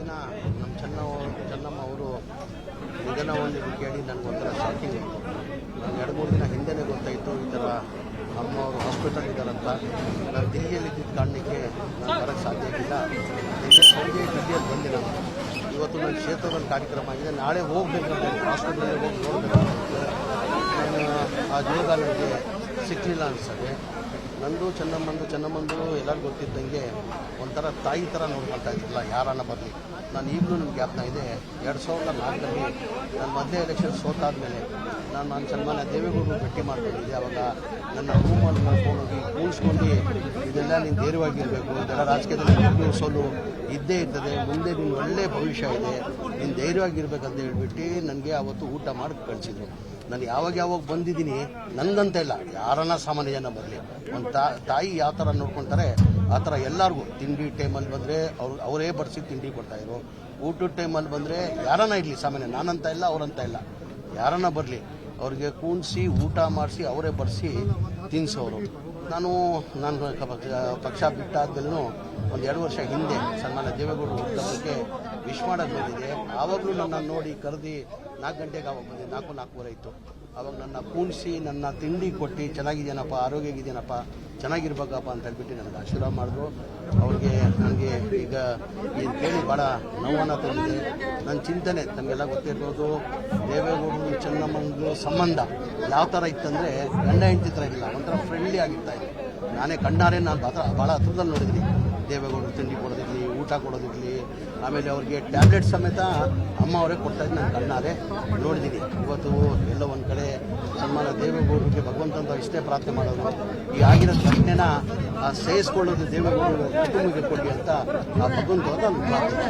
ದಿನ ನಮ್ಮ ಚೆನ್ನಮ್ಮ ಅವರು ನಿಧನ ಹೊಂದಿದ್ದು ಕೇಳಿ ನನಗೊಂಥರ ಶಾಕಿಂಗ್ ಇತ್ತು. ನಾನು 2-3 ದಿನ ಹಿಂದೆನೇ ಗೊತ್ತಾಯಿತು ಈ ಥರ ಅಮ್ಮವರು ಹಾಸ್ಪಿಟಲ್ ಇದ್ದಾರಂತ. ನಾನು ದಿಲ್ಲಿಯಲ್ಲಿದ್ದ ಕಾರಣಕ್ಕೆ ನಾನು ಬರೋಕ್ಕೆ ಸಾಧ್ಯ ಆಗಿಲ್ಲ. ನಿನ್ನೆ ಸಂಜೆ ದಿಲ್ಲಿಯಲ್ಲಿ ಬಂದೆ ನಾನು. ಇವತ್ತು ನನ್ನ ಕ್ಷೇತ್ರದಲ್ಲಿ ಕಾರ್ಯಕ್ರಮ ಆಗಿದೆ. ನಾಳೆ ಹೋಗ್ಬೇಕಂತ ಹಾಸ್ಪಿಟಲ್ಗೆ ಹೋಗಿ ನೋಡಬೇಕು. ನಾನು ಆ ಯೋಗ ನನಗೆ ಸಿಕ್ಕಲಿಲ್ಲ ಅನಿಸ್ತದೆ. ನಂದು ಚೆನ್ನಮ್ಮಂದು ಎಲ್ಲರಿಗೂ ಗೊತ್ತಿದ್ದಂಗೆ ಒಂಥರ ತಾಯಿ ಥರ ನೋಡ್ಕೊಳ್ತಾ ಇದ್ದಿಲ್ಲ ಯಾರನ್ನ ಬರಲಿ. ನಾನು ಈಗಲೂ ನನಗೆ ಜ್ಞಾಪನ ಇದೆ, 2004ರಲ್ಲಿ ನಾನು ಮೊದಲೇ ಎಲೆಕ್ಷನ್ ಸೋತಾದ್ಮೇಲೆ ನಾನು ಸನ್ಮಾನ್ಯ ದೇವೇಗೌಡರು ಭೇಟಿ ಮಾಡ್ಕೊಂಡಿದ್ದೆ. ಆವಾಗ ನನ್ನ ರೂಮಲ್ಲಿ ಕರ್ಕೊಂಡೋಗಿ ಕೂರಿಸ್ಕೊಂಡು ಇದೆಲ್ಲ ನೀನು ಧೈರ್ಯವಾಗಿರಬೇಕು, ಇದೆಲ್ಲ ರಾಜಕೀಯದಲ್ಲಿ ಗೆದ್ದು ಸೋಲು ಇದ್ದೇ ಇರ್ತದೆ, ಮುಂದೆ ನೀನು ಒಳ್ಳೆಯ ಭವಿಷ್ಯ ಇದೆ, ನೀನು ಧೈರ್ಯವಾಗಿರ್ಬೇಕಂತ ಹೇಳ್ಬಿಟ್ಟು ನನಗೆ ಆವತ್ತು ಊಟ ಮಾಡಿ ಕಳಿಸಿದ್ರು. ನಾನು ಯಾವಾಗ ಬಂದಿದ್ದೀನಿ ನನಗಂತ ಇಲ್ಲ, ಯಾರನ್ನ ಸಾಮಾನ್ಯ ಜನ ಬರಲಿ, ಒಂದು ತಾಯಿ ಯಾವ ಥರ ನೋಡ್ಕೊತಾರೆ ಆ ಥರ ಎಲ್ಲರಿಗೂ ತಿಂಡಿ ಟೈಮಲ್ಲಿ ಬಂದರೆ ಅವರೇ ಬಡಿಸಿ ತಿಂಡಿ ಕೊಡ್ತಾಯಿದ್ರು. ಊಟದ ಟೈಮಲ್ಲಿ ಬಂದರೆ ಯಾರನ್ನ ಇರಲಿ, ಸಾಮಾನ್ಯ ನಾನಂತ ಇಲ್ಲ ಅವರಂತ ಇಲ್ಲ, ಯಾರನ್ನ ಬರಲಿ ಅವ್ರಿಗೆ ಕೂಣಿಸಿ ಊಟ ಮಾಡಿಸಿ ಅವರೇ ಬಡಿಸಿ ತಿನ್ನಿಸೋರು. ನಾನು ಪಕ್ಷ ಬಿಟ್ಟಾದ್ಮೇಲೂ 1-2 ವರ್ಷ ಹಿಂದೆ ಸನ್ಮಾನ್ಯ ದೇವೇಗೌಡರು ಹುಟ್ಟುಹಬ್ಬಕ್ಕೆ ವಿಶ್ ಮಾಡೋದು ಬಂದಿದೆ. ಆವಾಗಲೂ ನನ್ನನ್ನು ನೋಡಿ ಕರೆದು 4 ಗಂಟೆಗೆ ಆವಾಗ ಬಂದೆ, 4-4:15 ಇತ್ತು. ಆವಾಗ ನನ್ನ ಕೂಣಿಸಿ ನನ್ನ ತಿಂಡಿ ಕೊಟ್ಟು ಚೆನ್ನಾಗಿದ್ದೇನಪ್ಪ, ಆರೋಗ್ಯಗಿದ್ದೇನಪ್ಪ, ಚೆನ್ನಾಗಿರ್ಬೇಕಪ್ಪ ಅಂತ ಹೇಳ್ಬಿಟ್ಟು ನನಗೆ ಆಶೀರ್ವಾದ ಮಾಡಿದ್ರು. ಅವ್ರಿಗೆ ನನಗೆ ಈಗ ಏನು ಕೇಳಿ ಭಾಳ ನೋವನ್ನು ತಂದಿದೆ. ನನ್ನ ಚಿಂತನೆ ನಮಗೆಲ್ಲ ಗೊತ್ತಿರ್ಬೋದು, ದೇವೇಗೌಡರು ಚೆನ್ನಮ್ಮಂದು ಸಂಬಂಧ ಯಾವ ಥರ ಇತ್ತಂದರೆ ಗಂಡ ಹೆಂಡತಿ ಥರ ಇಲ್ಲ, ಒಂಥರ ಫ್ರೆಂಡ್ಲಿ ಆಗಿರ್ತಾಯಿದೆ. ನಾನೇ ಕಣ್ಣಾರೆ ನಾನು ಭಾಳ ಹತ್ರದಲ್ಲಿ ನೋಡಿದ್ದೀನಿ. ದೇವೇಗೌಡರು ತಿಂಡಿ ಕೊಡೋದಿರಲಿ, ಊಟ ಕೊಡೋದಿರಲಿ, ಆಮೇಲೆ ಅವ್ರಿಗೆ ಟ್ಯಾಬ್ಲೆಟ್ ಸಮೇತ ಅಮ್ಮ ಅವರೇ ಕೊಡ್ತಾಯಿದ್ದು ನಾನು ಕಣ್ಣಾರೆ ನೋಡಿದ್ದೀನಿ. ಇವತ್ತು ಎಲ್ಲೋ ಒಂದು ಕಡೆ ಸನ್ಮಾನ ದೇವೇಗೌಡರಿಗೆ ಭಗವಂತಂತ ಇಷ್ಟೇ ಪ್ರಾರ್ಥನೆ ಮಾಡೋದು, ಈ ಆಗಿರೋ ಪ್ರಶ್ನೆನ ಸೇರಿಸ್ಕೊಳ್ಳೋದು ದೇವೇಗೌಡರು ಕುಟುಂಬಕ್ಕೆ ಕೊಡಿ ಅಂತ ಆ ಭಗವಂತ ಪ್ರಾರ್ಥನೆ.